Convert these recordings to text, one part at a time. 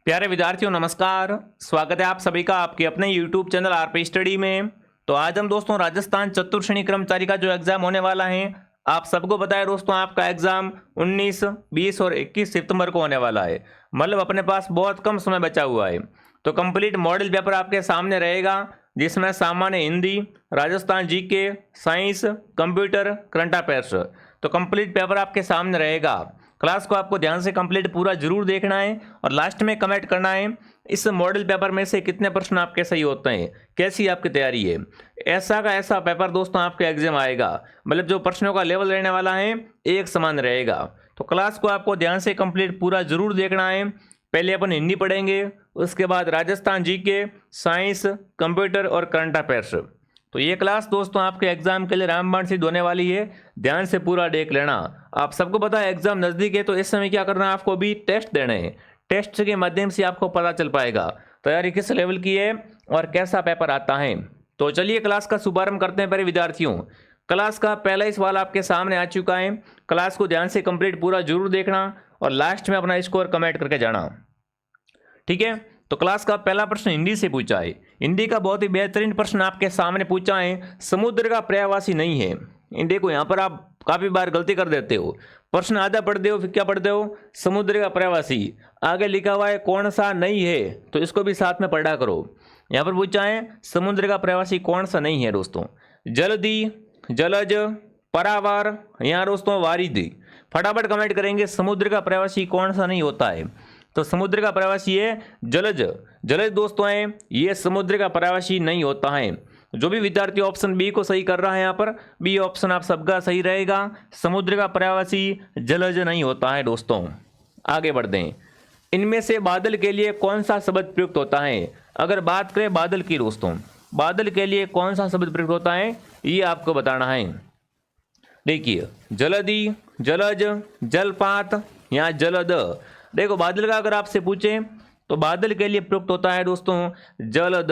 प्यारे विद्यार्थियों नमस्कार। स्वागत है आप सभी का आपके अपने YouTube चैनल आरपी स्टडी में। तो आज हम दोस्तों राजस्थान चतुर्श्रेणी कर्मचारी का जो एग्जाम होने वाला है, आप सबको पता है दोस्तों आपका एग्जाम 19, 20 और 21 सितंबर को होने वाला है। मतलब अपने पास बहुत कम समय बचा हुआ है। तो कंप्लीट मॉडल पेपर आपके सामने रहेगा, जिसमें सामान्य Hindi, Rajasthan GK, science, computer, current affairs. तो कंप्लीट पेपर आपके सामने रहेगा। क्लास को आपको ध्यान से कंप्लीट पूरा जरूर देखना है और लास्ट में कमेंट करना है इस मॉडल पेपर में से कितने प्रश्न आपके सही होते हैं, कैसी आपकी तैयारी है। ऐसा का ऐसा पेपर दोस्तों आपके एग्जाम आएगा, मतलब जो प्रश्नों का लेवल रहने वाला है एक समान रहेगा। तो क्लास को आपको ध्यान से कंप्लीट पूरा जरूर देखना है। पहले अपन हिंदी पढ़ेंगे, उसके बाद राजस्थान जीके, साइंस, कंप्यूटर और करंट अफेयर्स। तो ये क्लास दोस्तों आपके एग्जाम के लिए रामबाण सिद्ध होने वाली है, ध्यान से पूरा देख लेना। आप सबको पता है एग्जाम नजदीक है, तो इस समय क्या करना है, आपको भी टेस्ट देने हैं। टेस्ट के माध्यम से आपको पता चल पाएगा तैयारी किस लेवल की है और कैसा पेपर आता है। तो चलिए क्लास का शुभारंभ करते हैं। प्यारे विद्यार्थियों, क्लास का पहला ही सवाल आपके सामने आ चुका है। क्लास को ध्यान से कंप्लीट पूरा जरूर देखना और लास्ट में अपना स्कोर कमेंट करके जाना, ठीक है। तो क्लास का पहला प्रश्न हिंदी से पूछा है। हिंदी का बहुत ही बेहतरीन प्रश्न आपके सामने पूछा है, समुद्र का पर्यायवासी नहीं है। देखो यहाँ पर आप काफी बार गलती कर देते हो, प्रश्न आधा पढ़ते हो फिर क्या पढ़ते हो, समुद्र का पर्यायवासी। आगे लिखा हुआ है कौन सा नहीं है, तो इसको भी साथ में पढ़ा करो। यहाँ पर पूछा है समुद्र का पर्यायवासी कौन सा नहीं है दोस्तों, जलधि, जलज, परावार, यहाँ दोस्तों वारिधि। फटाफट कमेंट करेंगे समुद्र का पर्यायवासी कौन सा नहीं होता है। तो समुद्र का पर्यायवासी है जलज। जलज दोस्तों है, ये समुद्र का पर्यायवासी नहीं होता है। जो भी विद्यार्थी ऑप्शन बी को सही कर रहा है, यहाँ पर बी ऑप्शन आप सबका सही रहेगा। समुद्र का पर्यायवासी जलज नहीं होता है दोस्तों। आगे बढ़ते हैं। इनमें से बादल के लिए कौन सा शब्द प्रयुक्त होता है। अगर बात करें बादल की दोस्तों, बादल के लिए कौन सा शब्द प्रयुक्त होता है, ये आपको बताना है। देखिए जलधि, जलज, जलपात या जलद। देखो बादल का अगर आपसे पूछे तो बादल के लिए प्रयुक्त होता है दोस्तों जलद।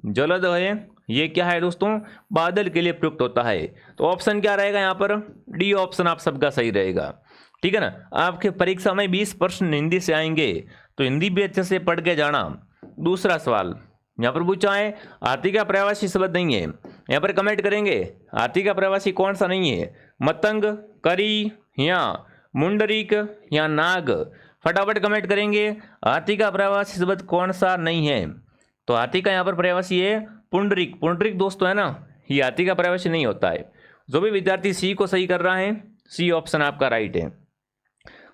जलद है, ये क्या है दोस्तों, बादल के लिए प्रयुक्त होता है। तो ऑप्शन क्या रहेगा यहाँ पर, डी ऑप्शन आप सबका सही रहेगा, ठीक है ना। आपके परीक्षा में 20 प्रश्न हिंदी से आएंगे, तो हिंदी भी अच्छे से पढ़ के जाना। दूसरा सवाल यहाँ पर पूछा है हाथी का पर्यायवाची शब्द नहीं है। यहाँ पर कमेंट करेंगे हाथी का पर्यायवाची कौन सा नहीं है, मतंग, करी या मुंडरीक या नाग। फटाफट कमेंट करेंगे हाथी का पर्यायवाची शब्द कौन सा नहीं है। तो हाथी का यहाँ पर पर्यायवाची है पुंडरीक। पुंडरीक दोस्तों है ना, ये हाथी का पर्यायवाची नहीं होता है। जो भी विद्यार्थी सी को सही कर रहा है, सी ऑप्शन आपका राइट है।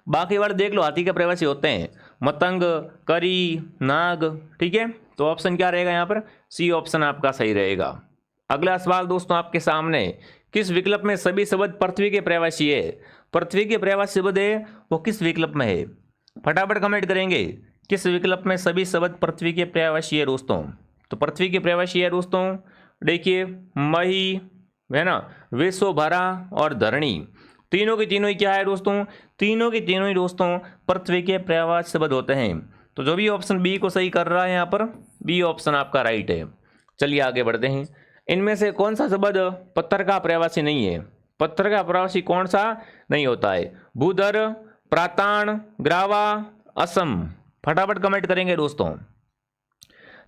बाकी वाले देख लो, हाथी के पर्यायवाची होते हैं मतंग, करी, नाग, ठीक है। तो ऑप्शन क्या रहेगा यहाँ पर, सी ऑप्शन आपका सही रहेगा। अगला सवाल दोस्तों आपके सामने, किस विकल्प में सभी शब्द पृथ्वी के पर्यायवाची है। पृथ्वी के पर्यायवाची शब्द है वो किस विकल्प में है। फटाफट कमेंट करेंगे किस विकल्प में सभी शब्द पृथ्वी के पर्यायवाची है दोस्तों। तो पृथ्वी के पर्यायवाची है दोस्तों, देखिए मही है ना, विश्वभरा और धरणी। तीनों की तीनों ही क्या है दोस्तों, तीनों की तीनों ही दोस्तों पृथ्वी के पर्यायवाची शब्द होते हैं। तो जो भी ऑप्शन बी को सही कर रहा है यहाँ पर, बी ऑप्शन आपका राइट है। चलिए आगे बढ़ते हैं। इनमें से कौन सा शब्द पत्थर का पर्यायवाची नहीं है। पत्थर का पर्यायवाची कौन सा नहीं होता है, भूधर, प्रातान, ग्रावा, असम। फटाफट कमेंट करेंगे दोस्तों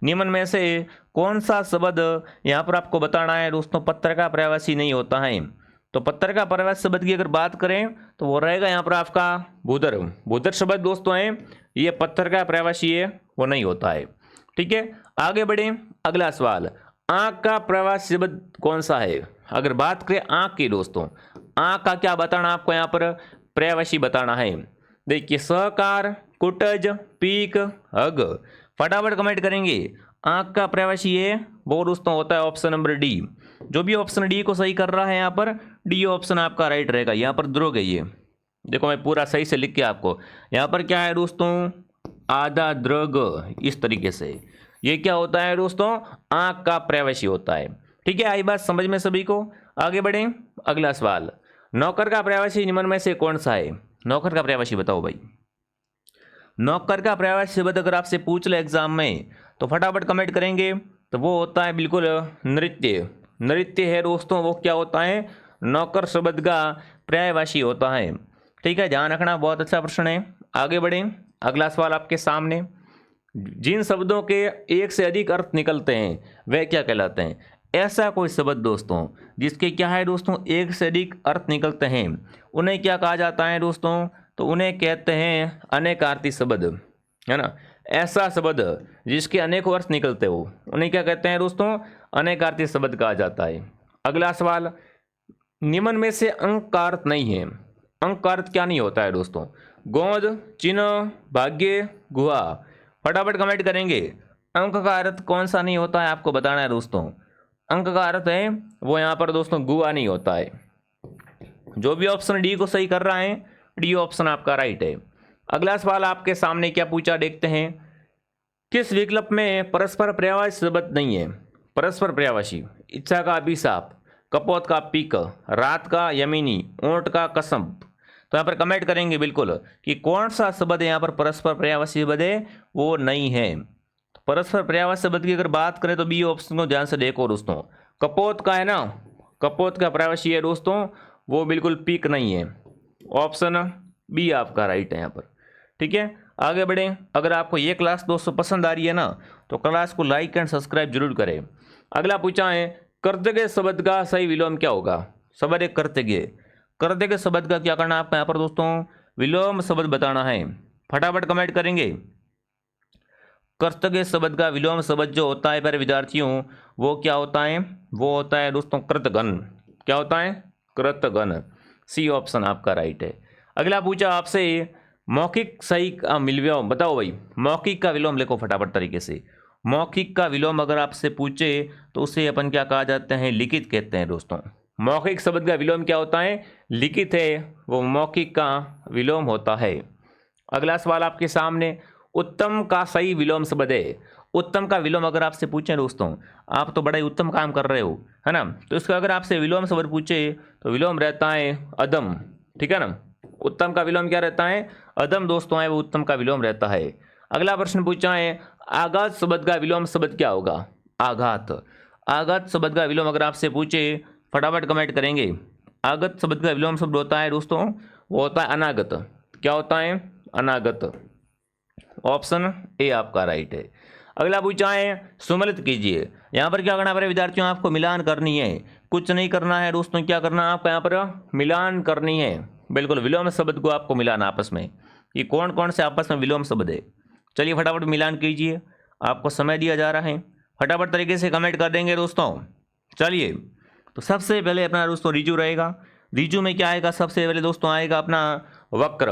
निम्न में से कौन सा शब्द यहाँ पर आपको बताना है दोस्तों पत्थर का पर्यायवाची नहीं होता है। तो पत्थर का पर्यायवाची शब्द की अगर बात करें तो वो रहेगा यहाँ पर आपका भूधर। भूधर शब्द दोस्तों है, ये पत्थर का पर्यायवाची है, वो नहीं होता है, ठीक है। आगे बढ़े। अगला सवाल, आंख का पर्यायवाची शब्द कौन सा है। अगर बात करें आंख की दोस्तों, आंख का क्या बताना आपको यहाँ पर पर्यायवाची बताना है। देखिए सहकार, कुटज, पीक, हग। फटाफट कमेंट करेंगे आंख का पर्यायवाची है वो दोस्तों होता है ऑप्शन नंबर डी। जो भी ऑप्शन डी को सही कर रहा है यहाँ पर, डी ऑप्शन आपका राइट रहेगा। यहाँ पर ध्रुव है, ये देखो मैं पूरा सही से लिख के आपको, यहाँ पर क्या है दोस्तों आधा द्रग, इस तरीके से ये क्या होता है दोस्तों, आंख का पर्यायवाची होता है, ठीक है। आई बात समझ में सभी को। आगे बढ़े। अगला सवाल, नौकर का पर्यायवाची निम्न में से कौन सा है। नौकर का पर्यायवाची बताओ भाई। नौकर का पर्यायवाची शब्द अगर आपसे पूछ ले एग्जाम में, तो फटाफट कमेंट करेंगे, तो वो होता है बिल्कुल नृत्य। नृत्य है दोस्तों, वो क्या होता है, नौकर शब्द का पर्यायवाची होता है, ठीक है। ध्यान रखना, बहुत अच्छा प्रश्न है। आगे बढ़ें। अगला सवाल आपके सामने, जिन शब्दों के एक से अधिक अर्थ निकलते हैं वह क्या कहलाते हैं? ऐसा कोई शब्द दोस्तों जिसके क्या है दोस्तों एक से अधिक अर्थ निकलते हैं उन्हें क्या कहा जाता है दोस्तों? तो उन्हें कहते हैं अनेकार्थी शब्द, है ना। ऐसा शब्द जिसके अनेकों अर्थ निकलते हो उन्हें क्या कहते हैं दोस्तों? अनेकार्थी शब्द कहा जाता है। अगला सवाल, निम्न में से अंक का अर्थ नहीं है। अंक का अर्थ क्या नहीं होता है दोस्तों? गोंद, चिन्ह, भाग्य, गुहा। फटाफट कमेंट करेंगे। अंक का अर्थ कौन सा नहीं होता है आपको बताना है दोस्तों। अंक का अर्थ है वो यहाँ पर दोस्तों गुहा नहीं होता है। जो भी ऑप्शन डी को सही कर रहा है डी ऑप्शन आपका राइट है। अगला सवाल आपके सामने क्या पूछा देखते हैं। किस विकल्प में परस्पर पर्यायवाची शब्द नहीं है? परस्पर पर्यायवाची, इच्छा का अभिशाप, कपोत का पीक, रात का यमीनी, ऊंट का कसम। तो यहाँ पर कमेंट करेंगे बिल्कुल कि कौन सा शब्द यहाँ पर परस्पर पर्यायवाची शब्द है वो नहीं है। तो परस्पर पर्यायवाची शब्द की अगर बात करें तो बी ऑप्शन को ध्यान से देखो दोस्तों। कपोत का है ना, कपोत का पर्यायवाची है दोस्तों वो बिल्कुल पीक नहीं है। ऑप्शन बी आपका राइट है यहाँ पर। ठीक है, आगे बढ़ें। अगर आपको ये क्लास दोस्तों पसंद आ रही है ना तो क्लास को लाइक एंड सब्सक्राइब जरूर करें। अगला पूछा है कृतज्ञ शब्द का सही विलोम क्या होगा? शब्द एक कृतज्ञ। कृतज्ञ शब्द का क्या करना है आपको यहाँ पर दोस्तों? विलोम शब्द बताना है। फटाफट कमेंट करेंगे। कृतज्ञ शब्द का विलोम शब्द जो होता है प्यारे विद्यार्थियों वो क्या होता है? वो होता है दोस्तों कृतघ्न। क्या होता है? कृतघ्न। सी ऑप्शन आपका राइट है। अगला पूछा आपसे मौखिक सही का विलोम बताओ भाई। मौखिक का विलोम लिखो फटाफट तरीके से। मौखिक का विलोम अगर आपसे पूछे तो उसे अपन क्या कहा जाते हैं? लिखित कहते हैं दोस्तों। मौखिक शब्द का विलोम क्या होता है? लिखित है वो मौखिक का विलोम होता है। अगला सवाल आपके सामने, उत्तम का सही विलोम शब्द है। उत्तम का विलोम अगर आपसे पूछें दोस्तों, आप तो बड़ा ही उत्तम काम कर रहे हो, है ना, तो इसका अगर आपसे विलोम शब्द पूछे तो विलोम रहता है अदम। ठीक है ना, उत्तम का विलोम क्या रहता है? अदम दोस्तों है वो उत्तम का विलोम रहता है। अगला प्रश्न पूछा है आघात शब्द का विलोम शब्द क्या होगा? आघात। आघात शब्द का विलोम अगर आपसे पूछे फटाफट कमेंट करेंगे। आगत शब्द का विलोम शब्द होता है दोस्तों वो होता है अनागत। क्या होता है? अनागत। ऑप्शन ए आपका राइट है। अगला पूछा है सुमेलित कीजिए। यहाँ पर क्या करना है विद्यार्थियों? आपको मिलान करनी है, कुछ नहीं करना है दोस्तों। क्या करना है आपको यहाँ पर? मिलान करनी है। बिल्कुल, विलोम शब्द को आपको मिलाना आपस में कि कौन कौन से आपस में विलोम शब्द है। चलिए फटाफट मिलान कीजिए, आपको समय दिया जा रहा है। फटाफट तरीके से कमेंट कर देंगे दोस्तों। चलिए, तो सबसे पहले अपना दोस्तों रिजु रहेगा। रिजु में क्या आएगा? सबसे पहले दोस्तों आएगा अपना वक्र।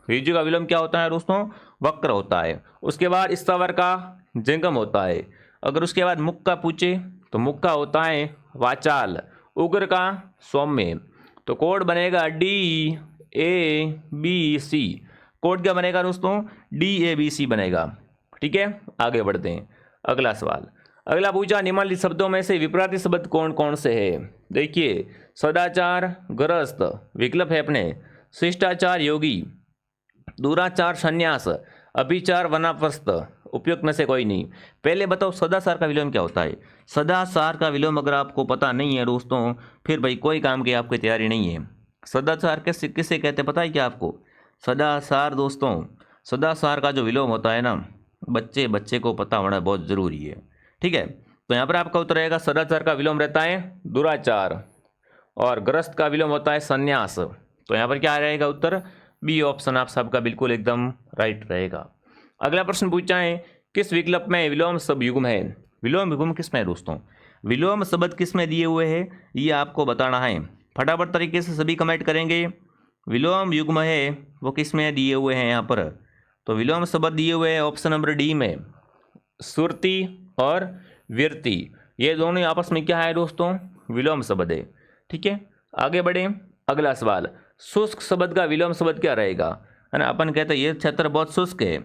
रिजु का विलोम क्या होता है दोस्तों? वक्र होता है। उसके बाद स्थवर का जंगम होता है। अगर उसके बाद मुख का पूछे तो मुख का होता है वाचाल। उग्र का सौम्य। तो कोड बनेगा DABC। कोड क्या बनेगा दोस्तों? DABC बनेगा। ठीक है, आगे बढ़ते हैं। अगला सवाल, अगला पूछा निम्नलिखित शब्दों में से विपरीत शब्द कौन कौन से है? देखिए, सदाचार गृहस्थ विकल्प है अपने, शिष्टाचार योगी, दुराचार संन्यास, अभिचार वनाप्रस्थ। उपयुक्त में से कोई नहीं। पहले बताओ सदाचार का विलोम क्या होता है? सदाचार का विलोम अगर आपको पता नहीं है दोस्तों फिर भाई कोई काम की आपकी तैयारी नहीं है। सदाचार किसे किसे कहते हैं पता है क्या आपको? सदाचार दोस्तों, सदाचार का जो विलोम होता है ना बच्चे को पता होना बहुत ज़रूरी है। ठीक है, तो यहाँ पर आपका उत्तर रहेगा सदाचार का विलोम रहता है दुराचार और ग्रस्त का विलोम होता है संन्यास। तो यहाँ पर क्या रहेगा उत्तर? बी ऑप्शन आप सबका बिल्कुल एकदम राइट रहेगा। अगला प्रश्न पूछा है किस विकल्प में विलोम शब्द युग्म है? विलोम युग्म किस में है दोस्तों? विलोम शब्द किस में दिए हुए हैं ये आपको बताना है। फटाफट तरीके से सभी कमेंट करेंगे। विलोम युग्म है वो किस में दिए हुए हैं यहाँ पर? तो विलोम शब्द दिए हुए हैं ऑप्शन नंबर डी में, सुरति और वीरति। ये दोनों आपस में क्या है दोस्तों? विलोम शब्द है। ठीक है, आगे बढ़े। अगला सवाल, शुष्क शब्द का विलोम शब्द क्या रहेगा? है ना, अपन कहते हैं ये क्षेत्र बहुत शुष्क है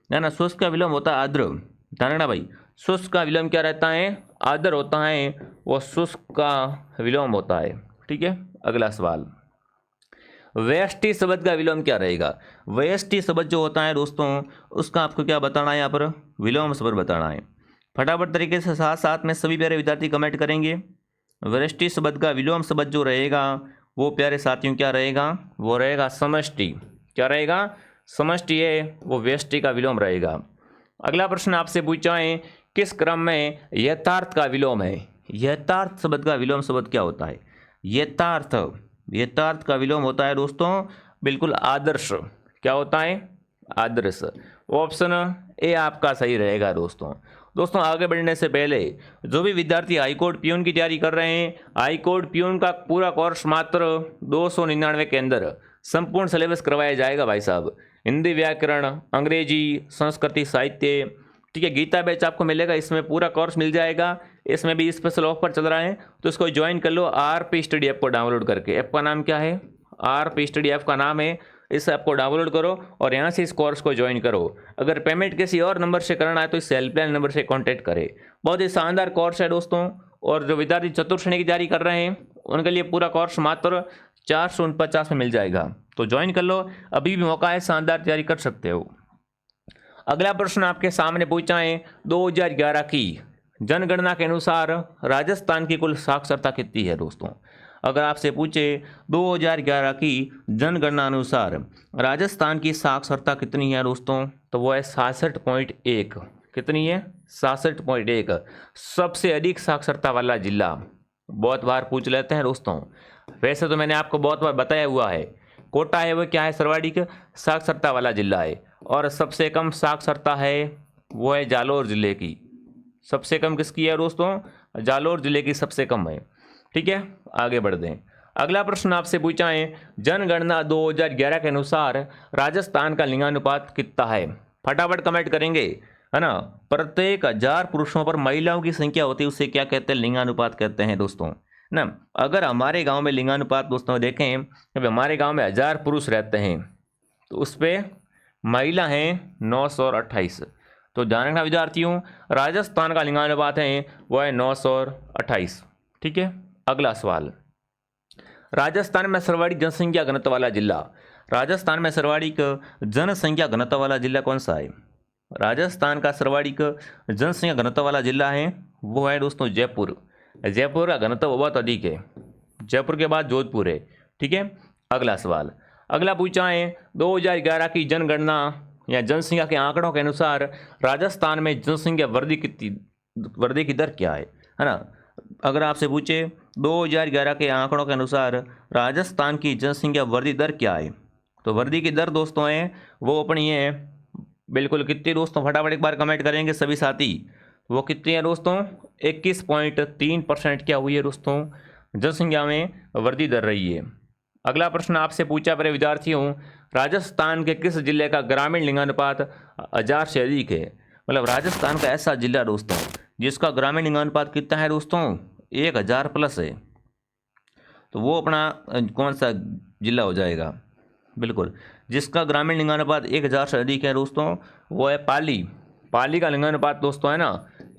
ना। शुष्क का विलोम होता है आर्द्र। ध्यान रखना भाई, शुष्क का विलोम क्या रहता है? आर्द्र होता है, वो शुष्क का विलोम होता है। ठीक है, अगला सवाल, व्यष्टि शब्द का विलोम क्या रहेगा? व्यष्टि शब्द जो होता है दोस्तों उसका आपको क्या बताना है? यहाँ पर विलोम शब्द बताना है। फटाफट तरीके से साथ साथ में सभी प्यारे विद्यार्थी कमेंट करेंगे। व्यष्टि शब्द का विलोम शब्द जो रहेगा वो प्यारे साथियों क्या रहेगा? वो रहेगा समष्टि। क्या रहेगा? समष्टि है वो व्यष्टि का विलोम रहेगा। अगला प्रश्न आपसे पूछा है किस क्रम में यथार्थ का विलोम है। यथार्थ शब्द का विलोम शब्द क्या होता है? यथार्थ, यथार्थ का विलोम होता है दोस्तों बिल्कुल आदर्श। क्या होता है? आदर्श। ऑप्शन ए आपका सही रहेगा दोस्तों। दोस्तों आगे बढ़ने से पहले जो भी विद्यार्थी हाईकोर्ट प्यून की तैयारी कर रहे हैं, हाईकोर्ट प्यून का पूरा कोर्स मात्र 299 के अंदर संपूर्ण सिलेबस करवाया जाएगा भाई साहब। हिंदी व्याकरण, अंग्रेजी, संस्कृति, साहित्य, ठीक है। गीता बैच आपको मिलेगा, इसमें पूरा कोर्स मिल जाएगा। इसमें भी स्पेशल ऑफर चल रहा है, तो इसको ज्वाइन कर लो आरपी स्टडी ऐप को डाउनलोड करके। ऐप का नाम क्या है? आरपी स्टडी ऐप का नाम है। इस ऐप को डाउनलोड करो और यहाँ से इस कोर्स को ज्वाइन करो। अगर पेमेंट किसी और नंबर से करना है तो इस हेल्पलाइन नंबर से कांटेक्ट करें। बहुत ही शानदार कोर्स है दोस्तों, और जो विद्यार्थी चतुर्थ श्रेणी की तैयारी कर रहे हैं उनके लिए पूरा कोर्स मात्र 449 में मिल जाएगा। तो ज्वाइन कर लो, अभी भी मौका है, शानदार तैयारी कर सकते हो। अगला प्रश्न आपके सामने पूछा है 2011 की जनगणना के अनुसार राजस्थान की कुल साक्षरता कितनी है दोस्तों? अगर आपसे पूछे 2011 की जनगणना अनुसार राजस्थान की साक्षरता कितनी है दोस्तों, तो वो है 66.1। कितनी है? 66.1। सबसे अधिक साक्षरता वाला जिला। बहुत बार पूछ लेते हैं दोस्तों, वैसे तो मैंने आपको बहुत बार बताया हुआ है। कोटा है वो क्या है? सर्वाधिक साक्षरता वाला जिला है। और सबसे कम साक्षरता है वो है जालोर जिले की। सबसे कम किसकी है दोस्तों? जालोर जिले की सबसे कम है। ठीक है, आगे बढ़ते हैं। अगला प्रश्न आपसे पूछा है जनगणना 2011 के अनुसार राजस्थान का लिंगानुपात कितना है? फटाफट कमेंट करेंगे, है ना। प्रत्येक 1000 पुरुषों पर महिलाओं की संख्या होती है, उसे क्या कहते हैं? लिंगानुपात कहते हैं दोस्तों ना। अगर हमारे गांव में लिंगानुपात दोस्तों देखें, जब हमारे गांव में 1000 पुरुष रहते हैं तो उस पर महिला हैं 928। तो ध्यान रखना विद्यार्थियों, राजस्थान का लिंगानुपात है वो है 928। ठीक है, अगला सवाल, राजस्थान में सर्वाधिक जनसंख्या घनत्व वाला जिला। राजस्थान में सर्वाधिक जनसंख्या घनत्व वाला जिला कौन सा है? राजस्थान का सर्वाधिक जनसंख्या घनत्व वाला जिला है वो है दोस्तों जयपुर। जयपुर का घनत्व बहुत अधिक है, जयपुर के बाद जोधपुर है। ठीक है, अगला सवाल, अगला पूछा है 2011 की जनगणना या जनसंख्या के आंकड़ों के अनुसार राजस्थान में जनसंख्या वृद्धि की दर क्या है ना। अगर आपसे पूछे 2011 के आंकड़ों के अनुसार राजस्थान की जनसंख्या वृद्धि दर क्या है, तो वृद्धि की दर दोस्तों है वो अपनी है बिल्कुल कितनी दोस्तों? फटाफट एक बार कमेंट करेंगे सभी साथी। वो कितनी है दोस्तों? 21.3% क्या हुई है दोस्तों? जनसंख्या में वृद्धि दर रही है। अगला प्रश्न आपसे पूछा मेरे विद्यार्थियों, राजस्थान के किस जिले का ग्रामीण लिंगानुपात 1000 से अधिक है? मतलब राजस्थान का ऐसा जिला दोस्तों जिसका ग्रामीण लिंगानुपात कितना है दोस्तों? 1000 प्लस है। तो वो अपना कौन सा जिला हो जाएगा? बिल्कुल, जिसका ग्रामीण लिंगानुपात 1000 से अधिक है दोस्तों वो है पाली। पाली का लिंगानुपात दोस्तों है ना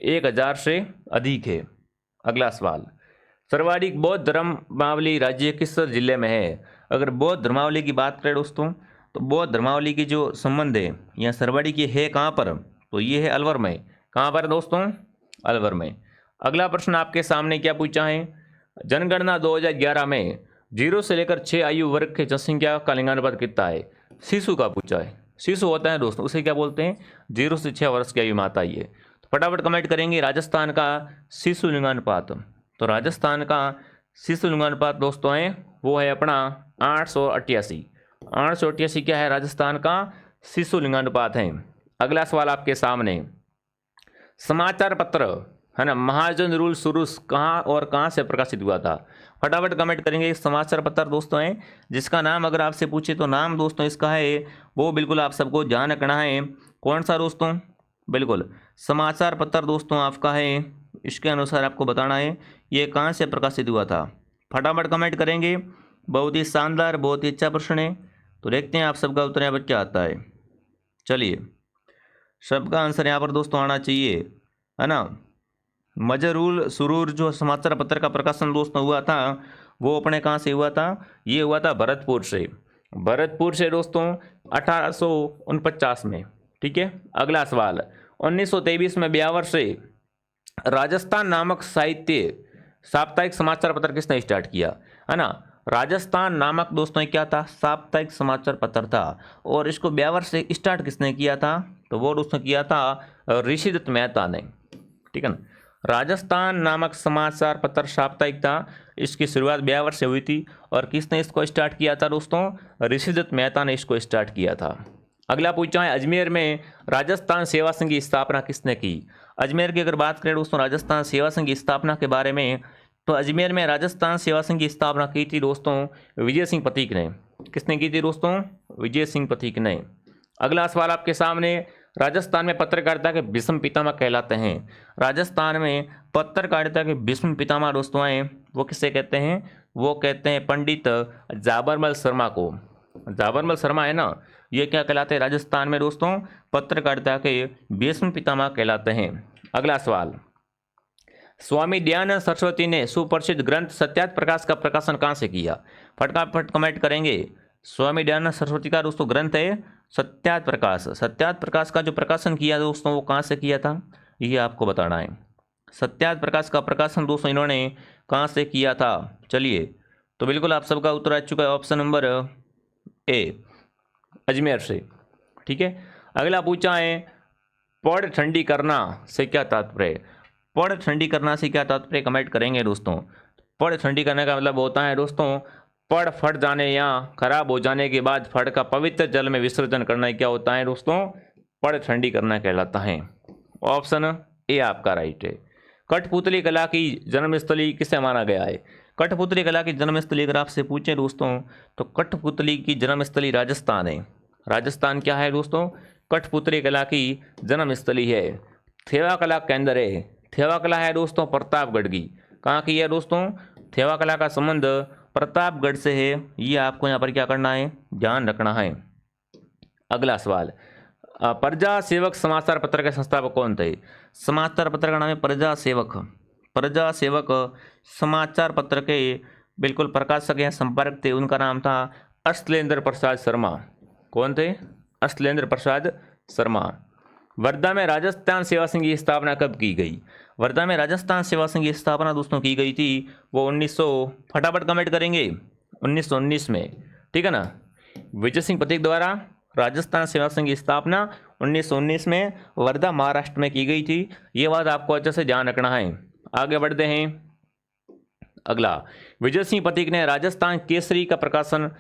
1000 से अधिक है। अगला सवाल, सर्वाधिक बौद्ध धर्मावली राज्य किस जिले में है? अगर बौद्ध धर्मावली की बात करें दोस्तों, तो बौद्ध धर्मावली की जो संबंध है या सर्वाधिक ये है कहाँ पर? तो ये है अलवर में। कहाँ पर दोस्तों? अलवर में। अगला प्रश्न आपके सामने क्या पूछा है, जनगणना 2011 में 0 से लेकर 6 आयु वर्ग के जनसंख्या का लिंगानुपात कितना है? शिशु का पूछा है। शिशु होता है दोस्तों, उसे क्या बोलते हैं? 0 से 6 वर्ष की आयु में आता है ये। तो फटाफट कमेंट करेंगे राजस्थान का शिशु लिंगानुपात। तो राजस्थान का शिशु लिंगानुपात दोस्तों है वो है अपना 888। 888 क्या है? राजस्थान का शिशु लिंगानुपात है। अगला सवाल आपके सामने, समाचार पत्र है ना महाजन रूल शुरू कहाँ और कहाँ से प्रकाशित हुआ था? फटाफट कमेंट करेंगे। समाचार पत्र दोस्तों है जिसका नाम अगर आपसे पूछे तो नाम दोस्तों इसका है वो बिल्कुल आप सबको ध्यान रखना है। कौन सा दोस्तों? बिल्कुल समाचार पत्र दोस्तों आपका है, इसके अनुसार आपको बताना है ये कहाँ से प्रकाशित हुआ था। फटाफट कमेंट करेंगे। बहुत ही शानदार, बहुत ही अच्छा प्रश्न है। तो देखते हैं आप सबका उत्तर यहाँ पर क्या आता है। चलिए, सबका आंसर यहाँ पर दोस्तों आना चाहिए, है ना। मजरूल सुरूर जो समाचार पत्र का प्रकाशन दोस्तों हुआ था वो अपने कहाँ से हुआ था? ये हुआ था भरतपुर से। भरतपुर से दोस्तों 1849 में। ठीक है, अगला सवाल, 1923 में ब्यावर से राजस्थान नामक साहित्य साप्ताहिक समाचार पत्र किसने स्टार्ट किया? है ना, राजस्थान नामक दोस्तों क्या था? साप्ताहिक समाचार पत्र था। और इसको ब्यावर से स्टार्ट किसने किया था? तो वो दोस्तों किया था ऋषिदत्त मेहता ने, ठीक है ना। राजस्थान नामक समाचार पत्र साप्ताहिक था, इसकी शुरुआत ब्यावर से हुई थी और किसने इसको स्टार्ट किया था दोस्तों, ऋषिदत्त मेहता ने इसको स्टार्ट किया था। अगला पूछा है अजमेर में राजस्थान सेवा संघ की स्थापना किसने की। अजमेर की अगर बात करें दोस्तों राजस्थान सेवा संघ की स्थापना के बारे में, तो अजमेर में राजस्थान सेवा संघ की स्थापना की थी दोस्तों विजय सिंह पथिक ने। किसने की थी दोस्तों, विजय सिंह पथिक ने। अगला सवाल आपके सामने, राजस्थान में पत्रकारिता के भीष्म पितामह कहलाते हैं। राजस्थान में पत्रकारिता के भीष्म पितामह दोस्तों आए, वो किससे कहते हैं, वो कहते हैं पंडित जाबरमल शर्मा को। जाबरमल शर्मा है ना, ये क्या कहलाते हैं राजस्थान में दोस्तों, पत्रकारिता के भीष्म पितामह कहलाते हैं। अगला सवाल, स्वामी दयानंद सरस्वती ने सुप्रसिद्ध ग्रंथ सत्यार्थ प्रकाश का प्रकाशन कहाँ से किया। फटाफट कमेंट करेंगे। स्वामी दयानंद सरस्वती का दोस्तों ग्रंथ है सत्यार्थ प्रकाश। सत्यार्थ प्रकाश का जो प्रकाशन किया दोस्तों वो कहाँ से किया था, ये आपको बताना है। सत्यार्थ प्रकाश का प्रकाशन दोस्तों इन्होंने कहाँ से किया था, चलिए तो बिल्कुल आप सबका उत्तर आ चुका है ऑप्शन नंबर ए, अजमेर से, ठीक है। अगला पूछा है पड़ ठंडी करना से क्या तात्पर्य। पड़ ठंडी करना से क्या तात्पर्य, कमेंट करेंगे दोस्तों। पड़ ठंडी करने का मतलब होता है दोस्तों पड़ फट जाने या खराब हो जाने के बाद फड़ का पवित्र जल में विसर्जन करना क्या होता है दोस्तों, पड़ ठंडी करना कहलाता है। ऑप्शन ए आपका राइट है। कठपुतली कला की जन्मस्थली किसे माना गया है। कठपुतली कला की जन्मस्थली अगर आपसे पूछें दोस्तों तो कठपुतली की जन्मस्थली राजस्थान है। राजस्थान क्या है दोस्तों, कठपुतली कला की जन्मस्थली है। थेवा कला केंद्र है, थेवा कला है दोस्तों प्रतापगढ़ की। कहाँ की है दोस्तों, थेवा कला का संबंध प्रतापगढ़ से है, ये आपको यहाँ पर क्या करना है, ध्यान रखना है। अगला सवाल, प्रजा सेवक समाचार पत्र के संस्थापक कौन थे। समाचार पत्र का नाम है प्रजा सेवक। प्रजा सेवक समाचार पत्र के बिल्कुल प्रकाशक या संपादक थे, उनका नाम था अश्लेंद्र प्रसाद शर्मा। कौन थे, अश्लेंद्र प्रसाद शर्मा। वर्धा में राजस्थान सेवा संघ की स्थापना कब की गई। वर्धा में राजस्थान सेवा संघ की स्थापना दोस्तों की गई थी वो 1900, फटाफट कमेंट करेंगे, 1919 में, ठीक है ना। विजय सिंह पथिक द्वारा राजस्थान सेवा संघ की स्थापना 1919 में वर्धा महाराष्ट्र में की गई थी, ये बात आपको अच्छे से ध्यान रखना है। आगे बढ़ते हैं। अगला, विजय सिंह पथिक ने राजस्थान केसरी का प्रकाशन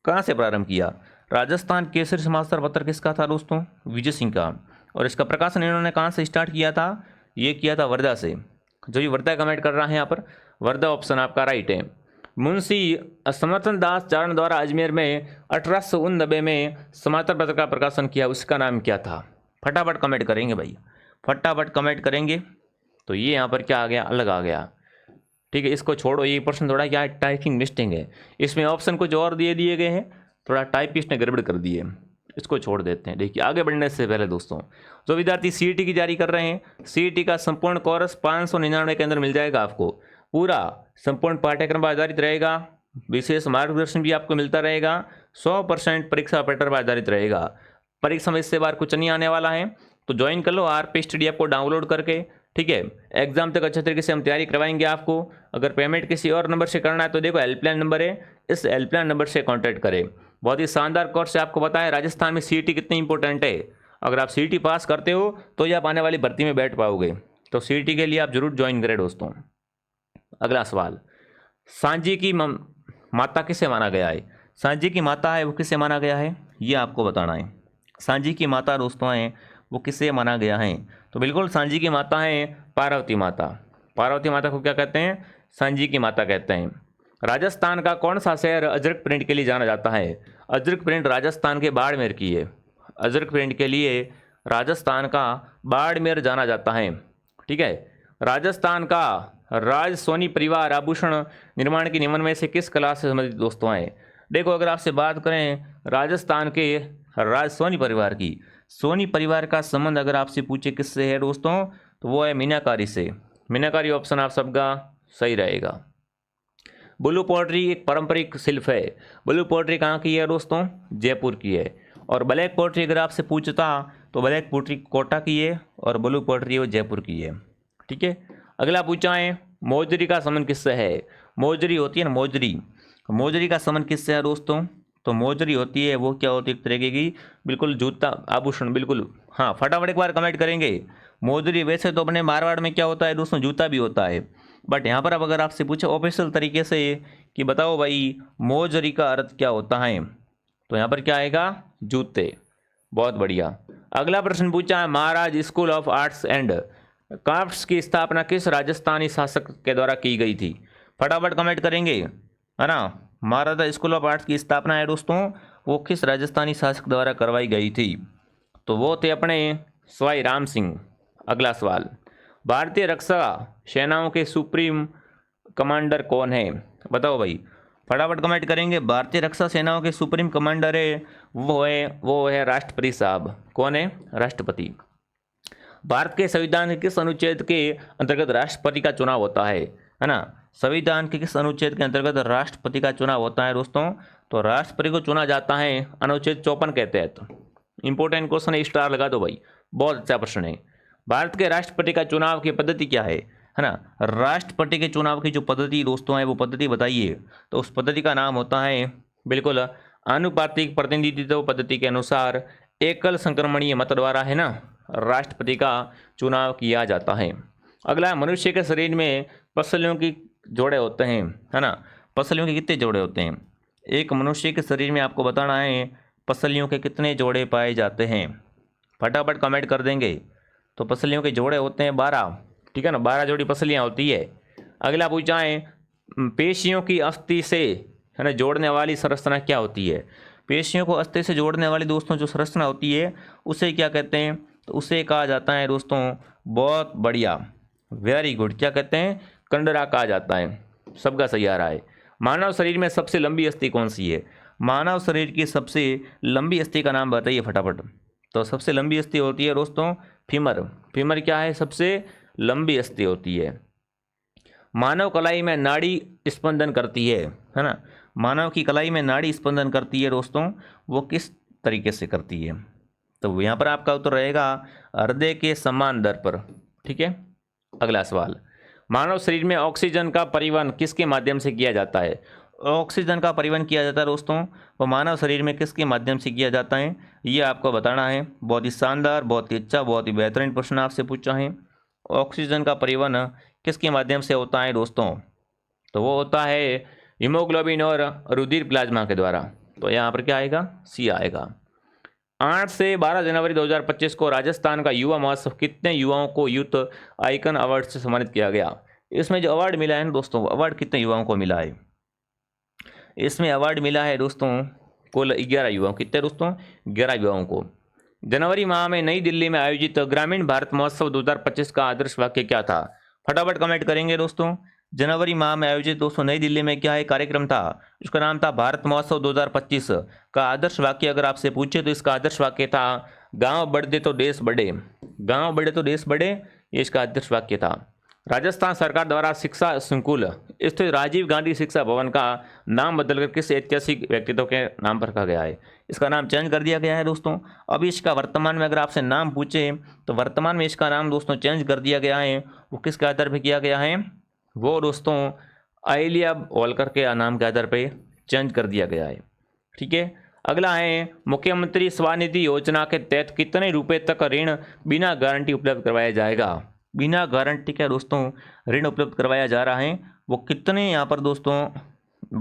कहाँ से प्रारंभ किया। राजस्थान केसरी समाचार पत्र किसका था दोस्तों, विजय सिंह का, और इसका प्रकाशन इन्होंने कहाँ से स्टार्ट किया था, ये किया था वर्धा से। जो ये वर्धा कमेंट कर रहा है यहाँ पर, वर्धा ऑप्शन आपका राइट है। मुंशी समर्थन दास चारण द्वारा अजमेर में 1889 में समाचार पत्र का प्रकाशन किया, उसका नाम क्या था। फटाफट कमेंट करेंगे भाई, फटाफट कमेंट करेंगे। तो ये यहाँ पर क्या आ गया, अलग आ गया, ठीक है। इसको छोड़ो, ये प्रश्न थोड़ा क्या है, टाइपिंग मिस्टेक है, इसमें ऑप्शन कुछ और दिए गए हैं, थोड़ा टाइपिस्ट ने गड़बड़ कर दी है, इसको छोड़ देते हैं। देखिए आगे बढ़ने से पहले दोस्तों, जो विद्यार्थी सीईटी की जारी कर रहे हैं, सीईटी का संपूर्ण कोर्स 599 के अंदर मिल जाएगा आपको। पूरा संपूर्ण पाठ्यक्रम पर आधारित रहेगा, विशेष मार्गदर्शन भी आपको मिलता रहेगा, 100% परीक्षा पैटर्न पर आधारित रहेगा। परीक्षा में इससे बार कुछ नहीं आने वाला है, तो ज्वाइन कर लो आरपी स्टडी ऐप को डाउनलोड करके, ठीक है। एग्जाम तक अच्छे तरीके से हम तैयारी करवाएंगे आपको। अगर पेमेंट किसी और नंबर से करना है तो देखो हेल्पलाइन नंबर है, इस हेल्पलाइन नंबर से कॉन्टैक्ट करें। बहुत ही शानदार कोर्स है, आपको पता है राजस्थान में सीईटी कितनी इंपॉर्टेंट है। अगर आप सीईटी पास करते हो तो ही आप आने वाली भर्ती में बैठ पाओगे, तो सीईटी के लिए आप जरूर ज्वाइन करें दोस्तों। अगला सवाल, सांची की माता किसे माना गया है। सांची की माता है वो किसे माना गया है, ये आपको बताना है। सांची की माता दोस्तों है वो किसे माना गया है, तो बिल्कुल सांची की माता है पार्वती माता। पार्वती माता को क्या कहते हैं, सांची की माता कहते हैं। राजस्थान का कौन सा शहर अजरक प्रिंट के लिए जाना जाता है। अजरक प्रिंट राजस्थान के बाड़मेर की है। अजरक प्रिंट के लिए राजस्थान का बाड़मेर जाना जाता है, ठीक है। राजस्थान का राज सोनी परिवार आभूषण निर्माण की निम्न में से किस कला से संबंधित दोस्तों आए। देखो अगर आपसे बात करें राजस्थान के राज सोनी परिवार की, सोनी परिवार का संबंध अगर आपसे पूछे किससे है दोस्तों, तो वो है मीनाकारी से। मीनाकारी ऑप्शन आप सबका सही रहेगा। ब्लू पोट्री एक पारंपरिक शिल्प है। ब्लू पोट्री कहाँ की है दोस्तों, जयपुर की है। और ब्लैक पोट्री अगर आपसे पूछता तो ब्लैक पोट्री कोटा की है और ब्लू पोट्री वो जयपुर की है, ठीक है। अगला पूछा है मोजरी का संबंध किससे है। मोजरी होती है ना मोजरी, मोजरी का संबंध किससे है दोस्तों, तो मोजरी होती है वो क्या होती है, एक तरीके की बिल्कुल जूता आभूषण, बिल्कुल। हाँ, फटाफट एक बार कमेंट करेंगे। मोजरी वैसे तो अपने मारवाड़ में क्या होता है दोस्तों, जूता भी होता है, बट यहाँ पर अब अगर आपसे पूछे ऑफिशियल तरीके से कि बताओ भाई मोजरी का अर्थ क्या होता है, तो यहाँ पर क्या आएगा, जूते। बहुत बढ़िया। अगला प्रश्न पूछा है, Maharaj school of arts and crafts की स्थापना किस राजस्थानी शासक के द्वारा की गई थी? फटाफट कमेंट करेंगे, है ना। महाराजा स्कूल ऑफ आर्ट्स की स्थापना है दोस्तों, वो किस राजस्थानी शासक द्वारा करवाई गई थी? तो वो थे अपने सवाई राम सिंह। अगला सवाल, भारतीय रक्षा सेनाओं के सुप्रीम कमांडर कौन है? बताओ भाई, फटाफट कमेंट करेंगे। भारतीय रक्षा सेनाओं के सुप्रीम कमांडर है वो है राष्ट्रपति साहब। कौन है? राष्ट्रपति। भारत के संविधान के किस अनुच्छेद के अंतर्गत राष्ट्रपति का चुनाव होता है ना? संविधान के किस अनुच्छेद के अंतर्गत राष्ट्रपति का चुनाव होता है दोस्तों? तो राष्ट्रपति को चुना जाता है अनुच्छेद 54 के तहत। इंपॉर्टेंट क्वेश्चन है, स्टार लगा दो भाई, बहुत अच्छा प्रश्न है। भारत के राष्ट्रपति का चुनाव की पद्धति क्या है ना? राष्ट्रपति के चुनाव की जो पद्धति दोस्तों है वो पद्धति बताइए। तो उस पद्धति का नाम होता है बिल्कुल आनुपातिक प्रतिनिधित्व पद्धति के अनुसार एकल संक्रमणीय मत द्वारा है ना राष्ट्रपति का चुनाव किया जाता है। अगला, मनुष्य के शरीर में पसलियों की जोड़े होते हैं, है ना। पसलियों के कितने जोड़े होते हैं? एक मनुष्य के शरीर में आपको बताना है पसलियों के कितने जोड़े पाए जाते हैं। फटाफट कमेंट कर देंगे। तो पसलियों के जोड़े होते हैं 12, ठीक है ना, 12 जोड़ी पसलियाँ होती है। अगला पूछा है, पेशियों की अस्थि से है ना जोड़ने वाली संरचना क्या होती है? पेशियों को अस्थि से जोड़ने वाली दोस्तों जो संरचना होती है उसे क्या कहते हैं? तो उसे कहा जाता है दोस्तों, बहुत बढ़िया, वेरी गुड, क्या कहते हैं? कंडरा कहा जाता है। सबका सही आ रहा है। मानव शरीर में सबसे लंबी अस्थि कौन सी है? मानव शरीर की सबसे लंबी अस्थि का नाम बताइए फटाफट। तो सबसे लंबी अस्थि होती है दोस्तों फीमर। फीमर क्या है? सबसे लंबी अस्थि होती है। मानव कलाई में नाड़ी स्पंदन करती है ना। मानव की कलाई में नाड़ी स्पंदन करती है दोस्तों, वो किस तरीके से करती है? तो यहाँ पर आपका उत्तर रहेगा हृदय के समान दर पर, ठीक है। अगला सवाल, मानव शरीर में ऑक्सीजन का परिवहन किसके माध्यम से किया जाता है? ऑक्सीजन का परिवहन किया जाता है दोस्तों, वो मानव शरीर में किसके माध्यम से किया जाता है, ये आपको बताना है। बहुत ही शानदार, बहुत ही अच्छा, बहुत ही बेहतरीन प्रश्न आपसे पूछा है। ऑक्सीजन का परिवहन किसके माध्यम से होता है दोस्तों? तो वो होता है हीमोग्लोबिन और रुधिर प्लाज्मा के द्वारा। तो यहाँ पर क्या आएगा? सी आएगा। 8 से 12 जनवरी 2025 को राजस्थान का युवा महोत्सव कितने युवाओं को यूथ आइकन अवार्ड से सम्मानित किया गया? इसमें जो अवार्ड मिला है ना दोस्तों, अवार्ड कितने युवाओं को मिला है? इसमें अवार्ड मिला है दोस्तों कुल 11 युवाओं। कितने दोस्तों? 11 युवाओं को। जनवरी माह में नई दिल्ली में आयोजित ग्रामीण भारत महोत्सव 2025 का आदर्श वाक्य क्या था? फटाफट कमेंट करेंगे दोस्तों। जनवरी माह में आयोजित दोस्तों नई दिल्ली में क्या है कार्यक्रम था? उसका नाम था भारत महोत्सव 2025 का आदर्श वाक्य अगर आपसे पूछे तो इसका आदर्श वाक्य था, गांव बढ़े तो देश बढ़े। गांव बढ़े तो देश बढ़े, ये इसका आदर्श वाक्य था। राजस्थान सरकार द्वारा शिक्षा संकुल स्थित राजीव गांधी शिक्षा भवन का नाम बदलकर किस ऐतिहासिक व्यक्तित्व के नाम पर रखा गया है? इसका नाम चेंज कर दिया गया है दोस्तों। अभी इसका वर्तमान में अगर आपसे नाम पूछे तो वर्तमान में इसका नाम दोस्तों चेंज कर दिया गया है। वो किसके आधार पर किया गया है? वो दोस्तों अहिल्या होलकर के नाम के आधार पर चेंज कर दिया गया है, ठीक है। अगला है, मुख्यमंत्री स्वनिधि योजना के तहत कितने रुपए तक ऋण बिना गारंटी उपलब्ध करवाया जाएगा? बिना गारंटी के दोस्तों ऋण उपलब्ध करवाया जा रहा है। वो कितने यहाँ पर दोस्तों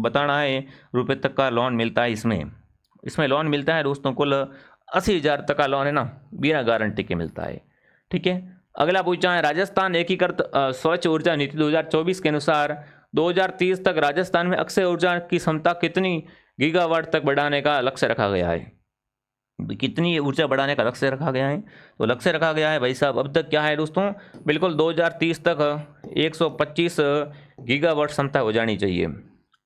बताना है रुपए तक का लोन मिलता है। इसमें लोन मिलता है दोस्तों कुल 80,000 तक का लोन है ना, बिना गारंटी के मिलता है, ठीक है। अगला पूछा है, राजस्थान एकीकृत स्वच्छ ऊर्जा नीति 2024 के अनुसार 2030 तक राजस्थान में अक्षय ऊर्जा की क्षमता कितनी गीगावाट तक बढ़ाने का लक्ष्य रखा गया है? कितनी ऊर्जा बढ़ाने का लक्ष्य रखा गया है? तो लक्ष्य रखा गया है भाई साहब, अब तक क्या है दोस्तों, बिल्कुल 2030 तक 125 गीगावाट क्षमता हो जानी चाहिए,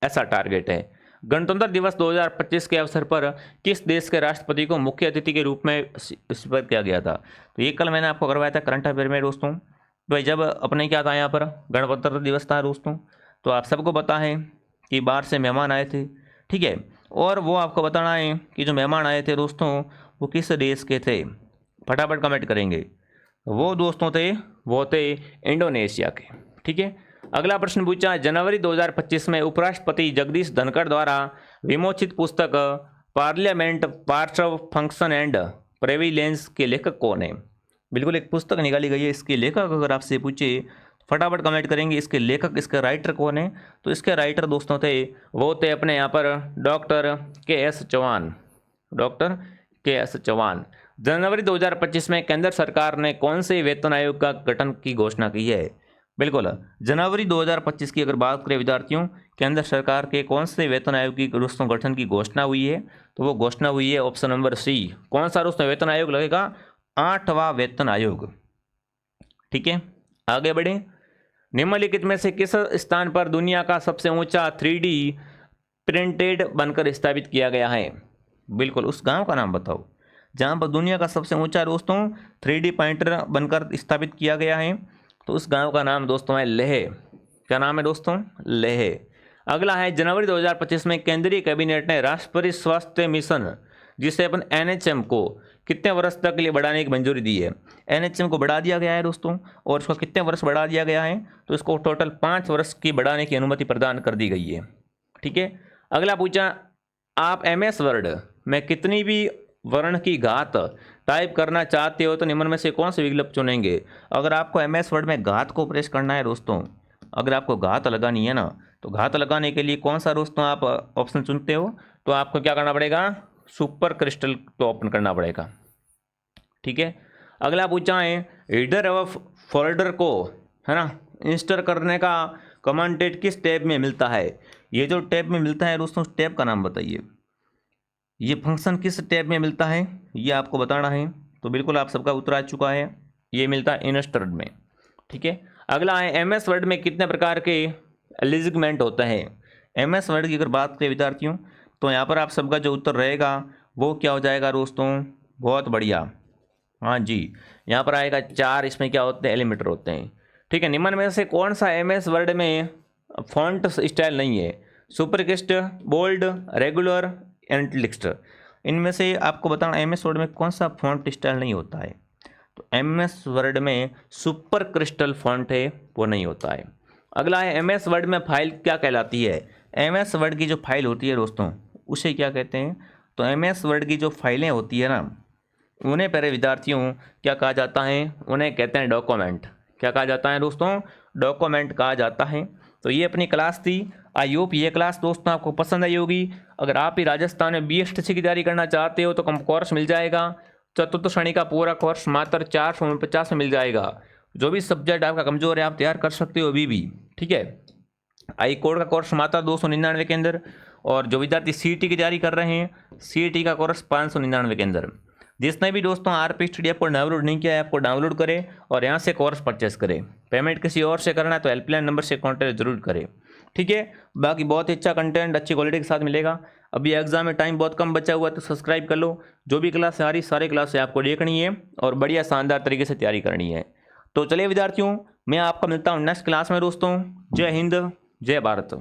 ऐसा टारगेट है। गणतंत्र दिवस 2025 के अवसर पर किस देश के राष्ट्रपति को मुख्य अतिथि के रूप में स्वीकृत किया गया था? तो ये कल मैंने आपको करवाया था करंट अफेयर में दोस्तों। भाई जब अपने क्या था यहाँ पर गणतंत्र दिवस था दोस्तों, तो आप सबको पता है कि बाहर से मेहमान आए थे, ठीक है। और वो आपको बताना है कि जो मेहमान आए थे दोस्तों वो किस देश के थे? फटाफट कमेंट करेंगे। वो दोस्तों थे इंडोनेशिया के, ठीक है। अगला प्रश्न पूछा, जनवरी 2025 में उपराष्ट्रपति जगदीश धनखड़ द्वारा विमोचित पुस्तक parliament parts of function and privileges के लेखक कौन है? बिल्कुल एक पुस्तक निकाली गई है, इसके लेखक अगर आपसे पूछे फटाफट कमेंट करेंगे इसके लेखक, इसके राइटर कौन है? तो इसके राइटर दोस्तों थे वो थे अपने यहाँ पर doctor K S. Chauhan. Doctor K S. Chauhan. जनवरी 2025 में केंद्र सरकार ने कौन से वेतन आयोग का गठन की घोषणा की है? बिल्कुल जनवरी 2025 की अगर बात करें विद्यार्थियों, केंद्र सरकार के कौन से वेतन आयोग की दोस्तों गठन की घोषणा हुई है? तो वो घोषणा हुई है ऑप्शन नंबर सी। कौन सा दोस्तों वेतन आयोग लगेगा? 8वां वेतन आयोग। ठीक है, आगे बढ़े। निम्नलिखित में से किस स्थान पर दुनिया का सबसे ऊंचा 3D प्रिंटेड बनकर स्थापित किया गया है? बिल्कुल उस गांव का नाम बताओ जहां पर दुनिया का सबसे ऊंचा दोस्तों 3D प्रिंटर बनकर स्थापित किया गया है। तो उस गांव का नाम दोस्तों है लेह। क्या नाम है दोस्तों? लेह। अगला है, जनवरी 2025 में केंद्रीय कैबिनेट ने राष्ट्रीय स्वास्थ्य मिशन जिसे अपन NHM को कितने वर्ष तक के लिए बढ़ाने की मंजूरी दी है? NHM को बढ़ा दिया गया है दोस्तों, और इसको कितने वर्ष बढ़ा दिया गया है? तो इसको टोटल 5 वर्ष की बढ़ाने की अनुमति प्रदान कर दी गई है। ठीक है, अगला पूछा, आप MS वर्ड में कितनी भी वर्ण की घात टाइप करना चाहते हो तो निम्न में से कौन से विकल्प चुनेंगे? अगर आपको MS वर्ड में घात को प्रेस करना है दोस्तों, अगर आपको घात लगानी है ना, तो घात लगाने के लिए कौन सा दोस्तों आप ऑप्शन चुनते हो? तो आपको क्या करना पड़ेगा? सुपर क्रिस्टल को ओपन करना पड़ेगा। ठीक है, अगला पूछा है, रीडर ऑफ फोल्डर को है ना इंस्टॉल करने का कमांडेड किस टैब में मिलता है? ये जो टैब में मिलता है दोस्तों, टैब का नाम बताइए। ये फंक्शन किस टैब में मिलता है ये आपको बताना है। तो बिल्कुल आप सबका उत्तर आ चुका है, ये मिलता है इंस्टॉल्ड में। ठीक है, अगला है, MS वर्ड में कितने प्रकार के एलिजिमेंट होते हैं? MS वर्ड की अगर बात करें विद्यार्थियों, तो यहाँ पर आप सबका जो उत्तर रहेगा वो क्या हो जाएगा दोस्तों? बहुत बढ़िया, हाँ जी, यहाँ पर आएगा 4। इसमें क्या होते हैं? एलिमेंटर होते हैं। ठीक है, निम्न में से कौन सा MS वर्ड में फॉन्ट स्टाइल नहीं है? Superscript, bold, regular, italics. इनमें से आपको बताना MS वर्ड में कौन सा फॉन्ट स्टाइल नहीं होता है? तो MS वर्ड में सुपर क्रिस्टल फॉन्ट है वो नहीं होता है। अगला है, MS वर्ड में फाइल क्या कहलाती है? MS वर्ड की जो फाइल होती है दोस्तों उसे क्या कहते हैं? तो MS वर्ड की जो फाइलें होती है ना, उन्हें पहले विद्यार्थियों क्या कहा जाता है? उन्हें कहते हैं डॉक्यूमेंट। क्या कहा जाता है दोस्तों? डॉक्यूमेंट कहा जाता है। तो ये अपनी क्लास थी। आई होप ये क्लास दोस्तों आपको पसंद आई होगी। अगर आप भी राजस्थान में BSTC की तैयारी करना चाहते हो तो कम कोर्स मिल जाएगा। चतुर्थ श्रेणी का पूरा कोर्स मात्र 449 में मिल जाएगा। जो भी सब्जेक्ट आपका कमजोर है आप तैयार कर सकते हो अभी भी। ठीक है, आई कोड का कोर्स मात्र 299 के अंदर, और जो विद्यार्थी CET की तैयारी कर रहे हैं CET का कोर्स 599 के अंदर। जिसने भी दोस्तों RP स्टडी ऐप को डाउनलोड नहीं किया है आपको डाउनलोड करें और यहाँ से कोर्स परचेस करें। पेमेंट किसी और से करना है तो हेल्पलाइन नंबर से कॉन्टैक्ट जरूर करें। ठीक है, बाकी बहुत ही अच्छा कंटेंट अच्छी क्वालिटी के साथ मिलेगा। अभी एग्जाम में टाइम बहुत कम बचा हुआ है तो सब्सक्राइब कर लो। जो भी क्लास आ रही सारी क्लास से आपको देखनी है और बढ़िया शानदार तरीके से तैयारी करनी है। तो चलिए विद्यार्थियों, मैं आपका मिलता हूँ नेक्स्ट क्लास में दोस्तों। जय हिंद, जय भारत।